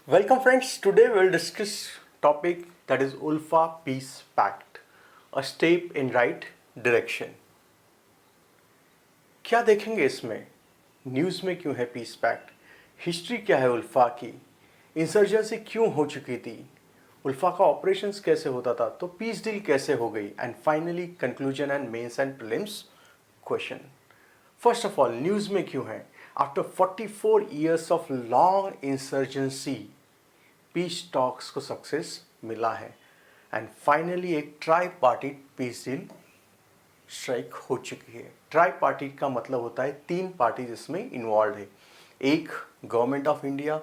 Welcome friends, today we'll discuss topic that is Ulfa Peace Pact, a step in right direction. क्या देखेंगे इसमें? News में क्यों है पीस पैक्ट? हिस्ट्री क्या है उल्फा की? इंसर्जेंसी क्यों हो चुकी थी? उल्फा का ऑपरेशंस कैसे होता था? तो पीस डील कैसे हो गई? And finally conclusion and mains and prelims question. First of all news में क्यों है? After 44 years of long insurgency peace talks को सक्सेस मिला है एंड फाइनली एक tri party peace deal strike हो चुकी है. ट्राई पार्टी का मतलब होता है तीन पार्टी जिसमें इन्वॉल्व है. एक गवर्नमेंट ऑफ इंडिया,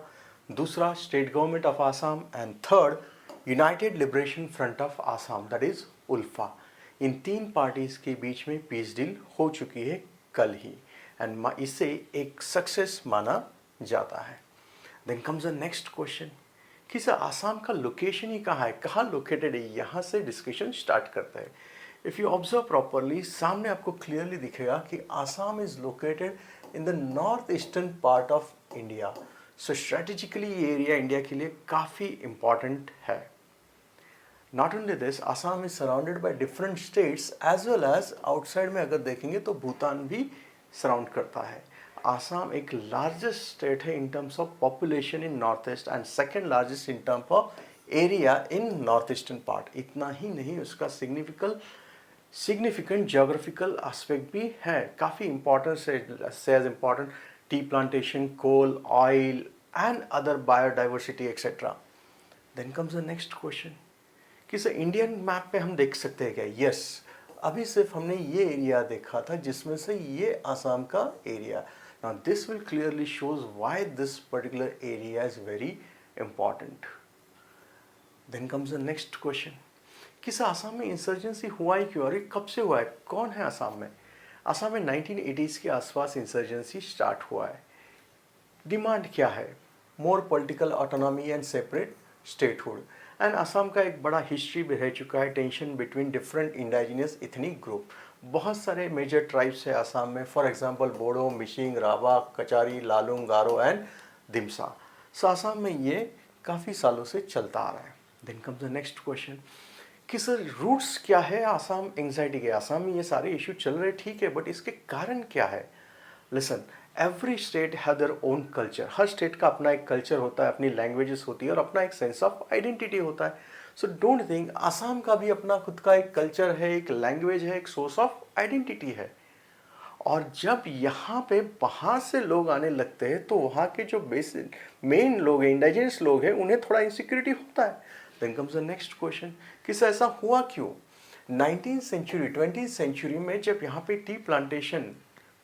दूसरा state government of Assam and third united liberation front of Assam that is ULFA. इन तीन पार्टीज के बीच में पीस डील हो चुकी है कल ही एंड इसे एक सक्सेस माना जाता है. Then comes the next question कि सर आसाम का लोकेशन ही कहाँ है, कहाँ लोकेटेड है? यहाँ से डिस्कशन स्टार्ट करते हैं. इफ़ यू ऑब्जर्व प्रॉपरली सामने आपको क्लियरली दिखेगा कि Assam is located in the north eastern part of India. So strategically ये एरिया इंडिया के लिए काफ़ी इंपॉर्टेंट है. Not only this, Assam is surrounded by different states as well as outside में अगर देखेंगे तो भूटान भी सराउंड करता है. आसाम एक लार्जेस्ट स्टेट है in terms of population in north east and second largest in terms of area in north eastern part. इतना ही नहीं, उसका सिग्निफिकेंट जोग्राफिकल एस्पेक्ट भी है, काफ़ी इंपॉर्टेंट से as important tea plantation, coal, oil and other biodiversity etcetera. Then comes the next question कि sir Indian map पे हम देख सकते हैं क्या? यस, अभी सिर्फ हमने ये एरिया देखा था जिसमें से ये आसाम का area. Now this will clearly shows why this particular area is very important. Then comes the next question कि सर आसाम में इंसर्जेंसी हुआ ही क्यों और ये कब से हुआ है? कौन है आसाम में? आसाम में 1980s के आसपास इंसर्जेंसी स्टार्ट हुआ है. डिमांड क्या है? More political autonomy and separate statehood. And Assam का एक बड़ा हिस्ट्री भी रह चुका है, tension between different indigenous ethnic group. बहुत सारे मेजर ट्राइब्स है असम में, for example Bodo, Mishing, Rabha, Kachari, Lalung, Garo and Dimasa. So Assam में ये काफ़ी सालों से चलता आ रहा है. Then comes the next question कि सर रूट्स क्या है आसाम एंग्जाइटी के? आसाम में ये सारे इशू चल रहे ठीक है, बट इसके कारण क्या है? Listen, every state have their own culture. Her state का अपना एक कल्चर होता है, अपनी लैंग्वेजेस होती है और अपना एक सेंस ऑफ आइडेंटिटी होता है. सो डोंट थिंक, आसाम का भी अपना खुद का एक कल्चर है, एक लैंग्वेज है, एक सोर्स ऑफ आइडेंटिटी है. और जब यहाँ पे बाहर से लोग आने लगते हैं तो वहाँ के जो बेसिक मेन लोग हैं, इंडिजिनस लोग हैं, उन्हें थोड़ा इनसिक्योरिटी होता है. Then comes the next question कि सर ऐसा हुआ क्यों? 19th सेंचुरी 20th सेंचुरी में जब यहाँ पे टी प्लांटेशन,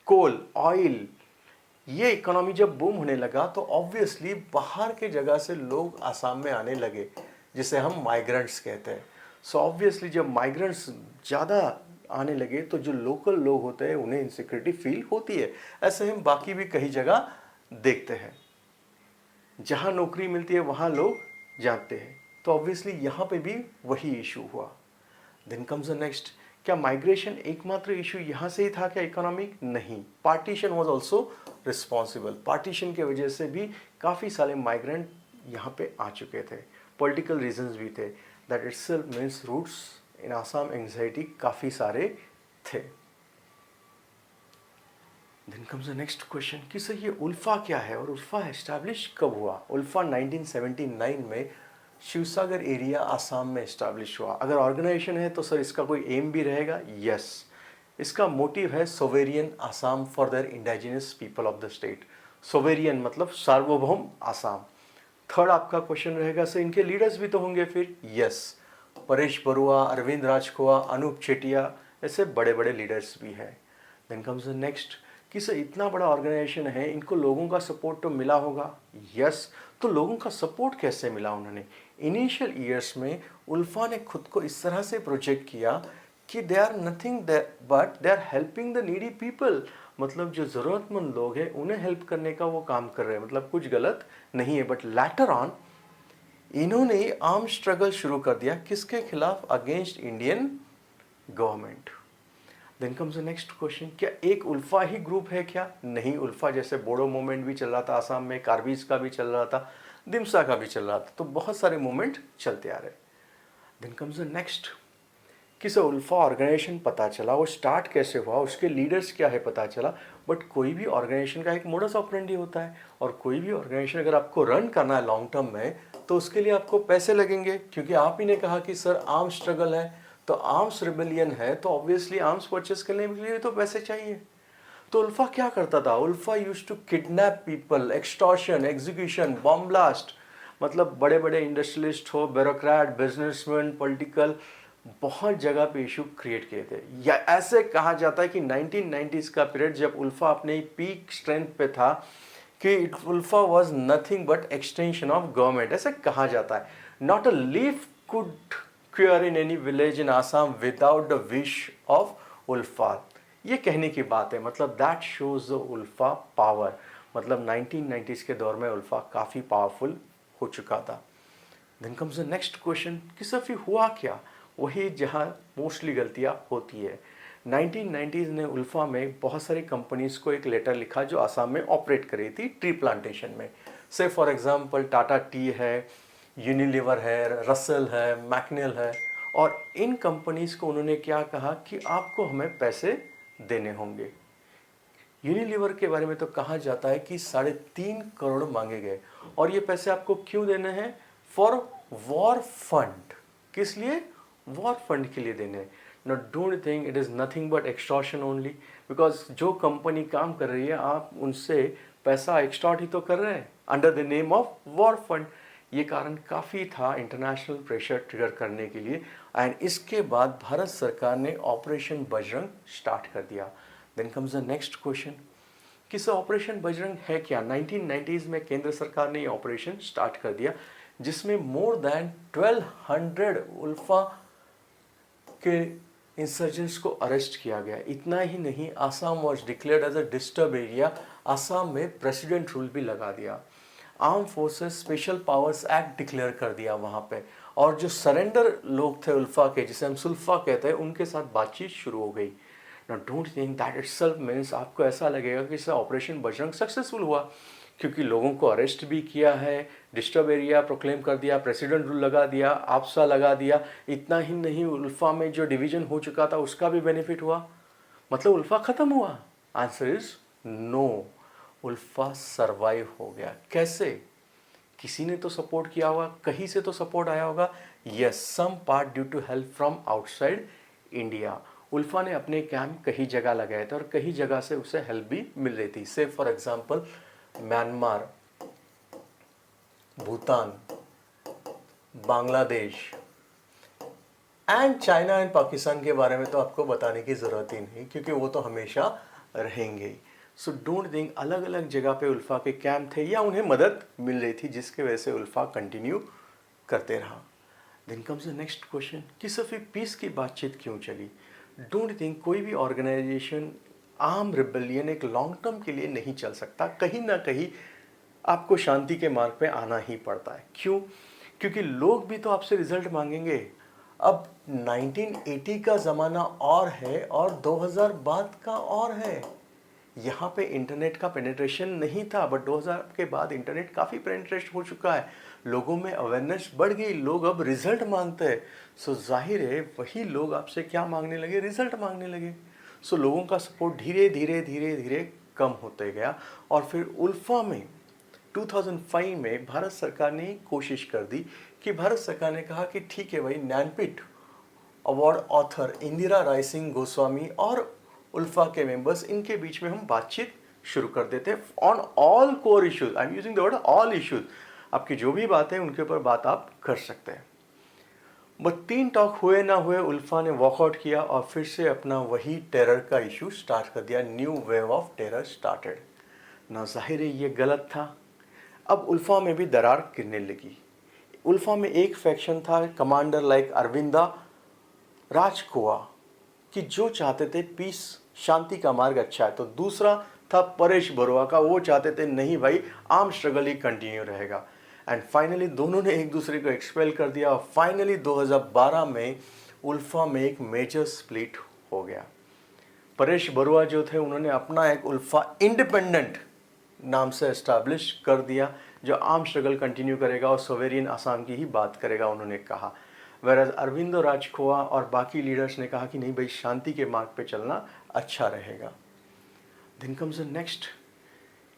कोल, ऑयल, ये इकोनॉमी जब बूम होने लगा तो ऑब्वियसली बाहर के जगह से लोग आसाम में आने लगे, जिसे हम माइग्रेंट्स कहते हैं. सो ऑब्वियसली जब माइग्रेंट्स ज़्यादा आने लगे तो जो लोकल लोग होते हैं उन्हें इनसिक्योरिटी फील होती है. ऐसे हम बाकी भी कई जगह देखते हैं, जहाँ नौकरी मिलती है वहाँ लोग जाते हैं. तो ऑब्वियसली यहाँ पे भी वही इशू हुआ. देन कम्स द नेक्स्ट, क्या माइग्रेशन एकमात्र इशू यहाँ से ही था क्या इकोनॉमिक? नहीं, partition was also responsible. Partition के वजह से भी काफ़ी सारे माइग्रेंट यहाँ पे आ चुके थे. पॉलिटिकल रीजंस भी थे. That itself means roots in Assam anxiety काफ़ी सारे थे. Then comes the next question कि सर ये उल्फा क्या है और उल्फा एस्टैब्लिश कब हुआ? उल्फा 1979 में शिवसागर एरिया आसाम में इस्टेब्लिश हुआ. अगर ऑर्गेनाइजेशन है तो सर इसका कोई एम भी रहेगा? यस, इसका मोटिव है sovereign Assam for their indigenous people of the state. Sovereign मतलब सार्वभौम आसाम. थर्ड आपका क्वेश्चन रहेगा सर इनके लीडर्स भी तो होंगे फिर? यस, परेश बरुआ, अरविंद राजखोआ, अनूप चेटिया, ऐसे बड़े बड़े लीडर्स भी हैं. देन कम्स द नेक्स्ट कि सर इतना बड़ा ऑर्गेनाइजेशन है, इनको लोगों का सपोर्ट तो मिला होगा? यस. तो लोगों का सपोर्ट कैसे मिला उन्होंने? इनिशियल ईयर्स में उल्फा ने खुद को इस तरह से प्रोजेक्ट किया कि they are nothing but they are helping the needy people. मतलब जो ज़रूरतमंद लोग हैं उन्हें हेल्प करने का वो काम कर रहे हैं, मतलब कुछ गलत नहीं है. बट लेटर ऑन इन्होंने आर्म स्ट्रगल शुरू कर दिया. किसके खिलाफ? Against Indian government. Then comes the next question, क्या एक उल्फा ही ग्रुप है क्या? नहीं, उल्फा जैसे बोडो मूवमेंट भी चल रहा था आसाम में, कार्बीज का भी चल रहा था. दिमसा का भी चल रहा था, तो बहुत सारे मूवमेंट चलते आ रहे। देन कम्स द नेक्स्ट कि सर उल्फा ऑर्गेनाइजेशन पता चला, वो स्टार्ट कैसे हुआ, उसके लीडर्स क्या है पता चला। बट कोई भी ऑर्गेनाइजेशन का एक मोडस ऑपरेंडी होता है, और कोई भी ऑर्गेनाइजेशन अगर आपको रन करना है लॉन्ग टर्म में, तो उसके लिए आपको पैसे लगेंगे, क्योंकि आप ही ने कहा कि सर आर्म्स स्ट्रगल है, तो आर्म्स रिबेलियन है, तो ऑब्वियसली आर्म्स परचेस करने के लिए तो पैसे चाहिए। तो उल्फा क्या करता था, ULFA use to kidnap people, extortion, execution, bomb blast, मतलब बड़े बड़े इंडस्ट्रियलिस्ट हो, ब्यूरोक्रेट, बिजनेसमैन, पॉलिटिकल, बहुत जगह पे इशू क्रिएट किए थे। या ऐसे कहा जाता है कि 1990s का पीरियड जब उल्फा अपने पीक स्ट्रेंथ पे था, कि ULFA was nothing but extension of government, ऐसे कहा जाता है। Not a leaf could cure in any village in Assam without the wish of ULFA, ये कहने की बात है। मतलब that shows the ULFA power, मतलब 1990s के दौर में उल्फा काफ़ी पावरफुल हो चुका था। Then comes the next question कि सर फिर हुआ क्या, वही जहाँ मोस्टली गलतियाँ होती है। 1990s ने उल्फा में बहुत सारी कंपनीज़ को एक लेटर लिखा जो आसाम में ऑपरेट कर रही थी ट्री प्लांटेशन में। से फॉर एग्जांपल टाटा टी है, यूनिलीवर है, रसेल है, मैकनेल है, और इन कंपनीज़ को उन्होंने क्या कहा कि आपको हमें पैसे देने होंगे। यूनिलीवर के बारे में तो कहा जाता है कि 3.5 करोड़ मांगे गए, और ये पैसे आपको क्यों देने हैं, फॉर वॉर फंड। किस लिए, वॉर फंड के लिए देने हैं। Not don't think it is nothing but extortion only, because जो कंपनी काम कर रही है आप उनसे पैसा एक्सटॉर्ट ही तो कर रहे हैं under the name of war fund. ये कारण काफ़ी था इंटरनेशनल प्रेशर ट्रिगर करने के लिए, एंड इसके बाद भारत सरकार ने ऑपरेशन बजरंग स्टार्ट कर दिया। Then comes the next question कि सर ऑपरेशन बजरंग है क्या। 1990s में केंद्र सरकार ने ये ऑपरेशन स्टार्ट कर दिया, जिसमें मोर देन 1200 उल्फा के इंसर्जेंट्स को अरेस्ट किया गया। इतना ही नहीं, Assam was declared as a disturb area, Assam में प्रेसिडेंट रूल भी लगा दिया, arm forces special powers act declare कर दिया वहाँ पे, और जो सरेंडर लोग थे उल्फा के, जिसे हम सुल्फा कहते हैं, उनके साथ बातचीत शुरू हो गई। ना don't think that itself means आपको ऐसा लगेगा कि इससे ऑपरेशन बजरंग सक्सेसफुल हुआ, क्योंकि लोगों को अरेस्ट भी किया है, डिस्टर्ब एरिया प्रोक्लेम कर दिया, प्रेसिडेंट रूल लगा दिया, आपसा लगा दिया। इतना ही नहीं, उल्फा में जो डिवीजन हो चुका था उसका भी बेनिफिट हुआ, मतलब उल्फा खत्म हुआ। Answer is no, ULFA survive हो गया। कैसे, किसी ने तो सपोर्ट किया होगा, कहीं से तो सपोर्ट आया होगा। Yes, some part due to help from outside India. ULFA ने अपने कैंप कहीं जगह लगाए थे, और कहीं जगह से उसे हेल्प भी मिल रही थी। से for example Myanmar, Bhutan, Bangladesh and China and Pakistan के बारे में तो आपको बताने की ज़रूरत ही नहीं, क्योंकि वो तो हमेशा रहेंगे। सो डोंट थिंक अलग अलग जगह पे उल्फा के कैंप थे या उन्हें मदद मिल रही थी, जिसके वजह से उल्फा कंटिन्यू करते रहा। Then comes the next question कि सर फिर पीस की बातचीत क्यों चली। डोंट थिंक कोई भी ऑर्गेनाइजेशन आर्म रिबेलियन एक लॉन्ग टर्म के लिए नहीं चल सकता, कहीं ना कहीं आपको शांति के मार्ग पे आना ही पड़ता है। क्यों, क्योंकि लोग भी तो आपसे रिजल्ट मांगेंगे। अब 1980 का ज़माना और है, और 2000 बाद का और है। यहाँ पे इंटरनेट का पेनिट्रेशन नहीं था, बट 2000 के बाद इंटरनेट काफ़ी पेनिट्रेट हो चुका है, लोगों में अवेयरनेस बढ़ गई, लोग अब रिजल्ट मांगते हैं। सो जाहिर है वही लोग आपसे क्या मांगने लगे, रिजल्ट मांगने लगे। सो लोगों का सपोर्ट धीरे धीरे धीरे धीरे कम होते गया, और फिर उल्फा में 2005 में भारत सरकार ने कोशिश कर दी कि भारत सरकार ने कहा कि ठीक है भाई, ज्ञानपीठ अवार्ड ऑथर इंदिरा राय सिंह गोस्वामी और उल्फा के मेंबर्स, इनके बीच में हम बातचीत शुरू कर देते हैं on all core issues. I am using the word all issues, आपकी जो भी बात है उनके ऊपर बात आप कर सकते हैं। बट 3 टॉक हुए ना हुए, उल्फा ने वॉकआउट किया और फिर से अपना वही टेरर का इशू स्टार्ट कर दिया। New wave of terror started ना। जाहिर है ये गलत था। अब उल्फा में भी दरार गिरने लगी। उल्फा में एक फैक्शन था, कमांडर लाइक अरविंदा राजकोआ, कि जो चाहते थे पीस, शांति का मार्ग अच्छा है। तो दूसरा था परेश बरुआ का, वो चाहते थे नहीं भाई, आर्म स्ट्रगल ही कंटिन्यू रहेगा। एंड फाइनली दोनों ने एक दूसरे को एक्सपेल कर दिया, और फाइनली 2012 में उल्फा में एक मेजर स्प्लिट हो गया। परेश बरुआ जो थे, उन्होंने अपना एक उल्फा इंडिपेंडेंट नाम से एस्टैब्लिश कर दिया, जो आर्म स्ट्रगल कंटिन्यू करेगा और सोवेरियन असम की ही बात करेगा, उन्होंने कहा। वेराज अरविंदो राजखोवा और बाकी लीडर्स ने कहा कि नहीं भाई, शांति के मार्ग पे चलना अच्छा रहेगा। देन कम्स द नेक्स्ट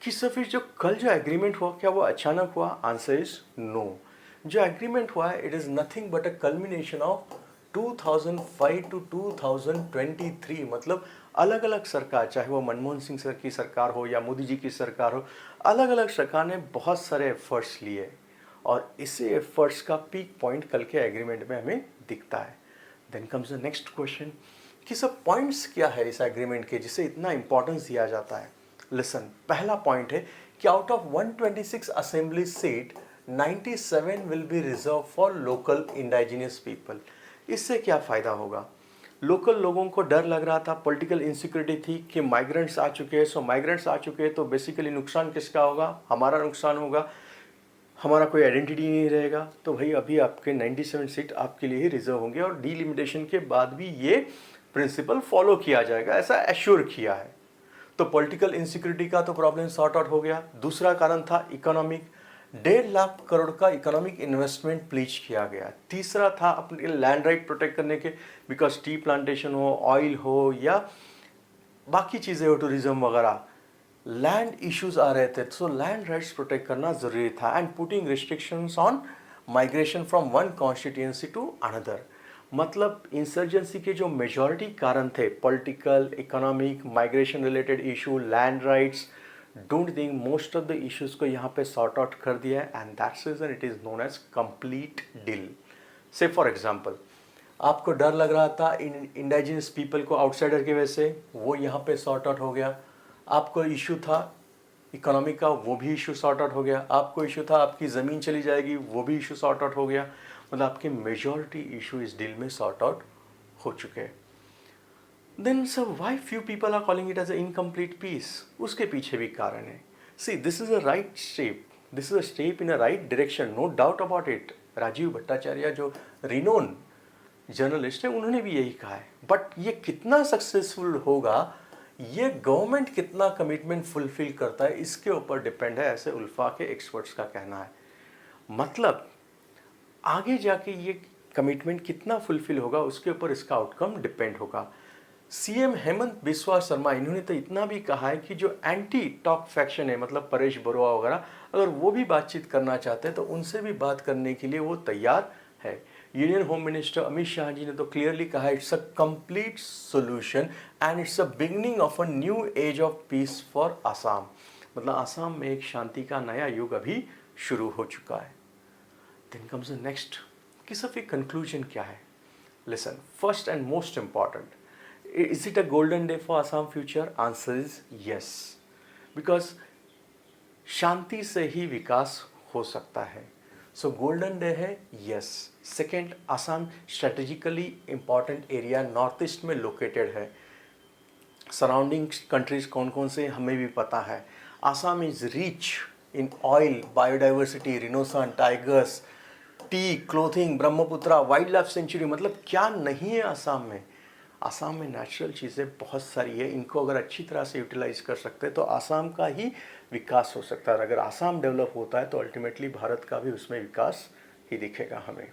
कि सर फिर जो कल जो एग्रीमेंट हुआ, क्या वो अचानक हुआ? Answer is no. जो एग्रीमेंट हुआ है, it is nothing but a culmination of 2005 to 2023। मतलब अलग अलग सरकार, चाहे वो मनमोहन सिंह सर की सरकार हो या मोदी जी की सरकार हो, अलग अलग सरकार ने बहुत सारे एफर्ट्स लिए और इसी एफर्ट्स का पीक पॉइंट कल के एग्रीमेंट में हमें दिखता है। Then comes the next question कि सब पॉइंट्स क्या है इस एग्रीमेंट के जिसे इतना इंपॉर्टेंस दिया जाता है। लिसन, पहला पॉइंट है कि out of 126 assembly seat 97 will be reserve for local indigenous people. इससे क्या फ़ायदा होगा? लोकल लोगों को डर लग रहा था, पॉलिटिकल इनसिक्योरिटी थी कि माइग्रेंट्स आ चुके हैं, सो माइग्रेंट्स आ चुके हैं तो बेसिकली नुकसान किसका होगा? हमारा नुकसान होगा, हमारा कोई आइडेंटिटी नहीं रहेगा। तो भाई अभी आपके 97 सीट आपके लिए ही रिजर्व होंगे और डीलिमिटेशन के बाद भी ये प्रिंसिपल फॉलो किया जाएगा, ऐसा एश्योर किया है। तो पॉलिटिकल इनसिक्योरिटी का तो प्रॉब्लम सॉर्ट आउट हो गया। दूसरा कारण था इकोनॉमिक, 1.5 लाख करोड़ का इकोनॉमिक इन्वेस्टमेंट प्लीज किया गया। तीसरा था अपने लैंड राइट प्रोटेक्ट करने के, बिकॉज टी प्लांटेशन हो, ऑयल हो या बाकी चीज़ें हो, टूरिज्म वगैरह, लैंड इश्यूज आ रहे थे, तो लैंड राइट्स प्रोटेक्ट करना ज़रूरी था। And putting restrictions on migration from one constituency to another. मतलब इंसर्जेंसी के जो मेजॉरिटी कारण थे, political, economic, migration related issue, land rights, don't think most of the issues को यहाँ पे सॉर्ट आउट कर दिया है and that's reason it is known as complete deal. Say for example, आपको डर लग रहा था इंडाइजिनस पीपल को आउटसाइडर की वजह से, वो यहाँ पे सॉर्ट आउट हो गया। आपको इशू था इकोनॉमी का, वो भी इशू सॉर्ट आउट हो गया। आपको इशू था आपकी ज़मीन चली जाएगी, वो भी इशू सॉर्ट आउट हो गया। मतलब आपके मेजॉरिटी इशू इस डील में सॉर्ट आउट हो चुके हैं। Then sir why few people are calling it as a incomplete piece? उसके पीछे भी कारण है। See, this is a right step, this is a step in a right direction, no doubt about it. Rajiv Bhattacharya जो renowned journalist है, उन्होंने भी यही कहा है। बट ये कितना सक्सेसफुल होगा, ये गवर्नमेंट कितना कमिटमेंट फुलफिल करता है, इसके ऊपर डिपेंड है, ऐसे उल्फा के एक्सपर्ट्स का कहना है। मतलब आगे जाके ये कमिटमेंट कितना फुलफिल होगा, उसके ऊपर इसका आउटकम डिपेंड होगा। सीएम हेमंत बिस्वा शर्मा, इन्होंने तो इतना भी कहा है कि जो एंटी टॉक फैक्शन है, मतलब परेश बरुआ वगैरह, अगर वो भी बातचीत करना चाहते हैं तो उनसे भी बात करने के लिए वो तैयार है। Union home minister Amit Shah ji ने तो क्लियरली कहा है it's a complete solution and it's a beginning of a new age of peace for Assam. मतलब आसाम में एक शांति का नया युग अभी शुरू हो चुका है। देन कम्स द नेक्स्ट कि सब एक कंक्लूजन क्या है। Listen, first and most important, is it a golden day for Assam future? Answer is yes, because शांति से ही विकास हो सकता है। सो गोल्डन डे है, yes. Second, Assam strategically important area north east में लोकेटेड है। सराउंडिंग कंट्रीज कौन कौन से हमें भी पता है। Assam is rich in oil, biodiversity, rhinoceros, tigers, tea, clothing, Brahmaputra, wildlife sanctuary, मतलब क्या नहीं है आसाम में। आसाम में नेचुरल चीज़ें बहुत सारी है, इनको अगर अच्छी तरह से यूटिलाइज कर सकते हैं तो आसाम का ही विकास हो सकता है। और अगर आसाम डेवलप होता है तो अल्टीमेटली भारत का भी उसमें विकास ही दिखेगा हमें।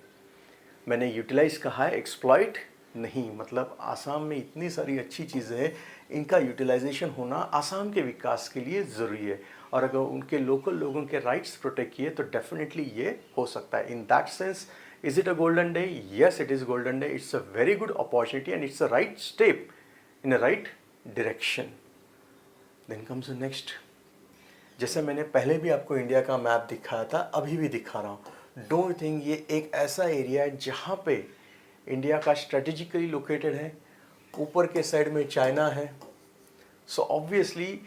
मैंने यूटिलाइज कहा है, एक्सप्लॉइट नहीं। मतलब आसाम में इतनी सारी अच्छी चीज़ें हैं, इनका यूटिलाइजेशन होना आसाम के विकास के लिए ज़रूरी है। और अगर उनके लोकल लोगों के राइट्स प्रोटेक्ट किए तो डेफिनेटली ये हो सकता है। In that sense, is it a golden day? Yes, it is golden day. It's a very good opportunity and it's a right step in a right direction. Then comes the next. जैसे मैंने पहले भी आपको India का map दिखाया था, अभी भी दिखा रहा हूँ। डोंट थिंक ये एक ऐसा एरिया है जहाँ पे इंडिया का स्ट्रेटेजिकली लोकेटेड है, ऊपर के साइड में चाइना है। सो ऑब्वियसली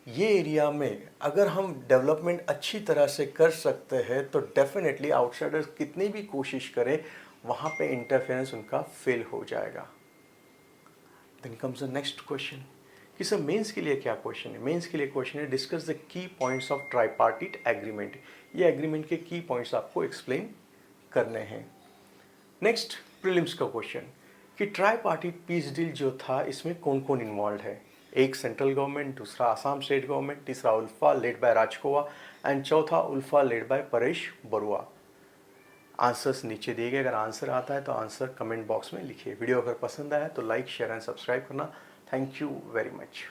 ये एरिया में अगर हम डेवलपमेंट अच्छी तरह से कर सकते हैं तो डेफिनेटली आउटसाइडर्स कितनी भी कोशिश करें, वहाँ पे इंटरफेरेंस उनका फेल हो जाएगा। Then comes the next question कि सर मेंस के लिए क्या क्वेश्चन है। मेंस के लिए क्वेश्चन है discuss the key points of tripartite agreement. ये एग्रीमेंट के की पॉइंट्स आपको एक्सप्लेन करने हैं। नेक्स्ट प्रीलिम्स का क्वेश्चन कि ट्राईपार्टीट पीस डील जो था, इसमें कौन कौन इन्वॉल्व है। एक सेंट्रल गवर्नमेंट, दूसरा आसाम स्टेट गवर्नमेंट, तीसरा ULFA led by Rajkhowa and चौथा ULFA led by Paresh Baruah. Answers नीचे दिए गए, अगर आंसर आता है तो आंसर कमेंट बॉक्स में लिखिए। वीडियो अगर पसंद आया तो लाइक शेयर एंड सब्सक्राइब करना। Thank you very much.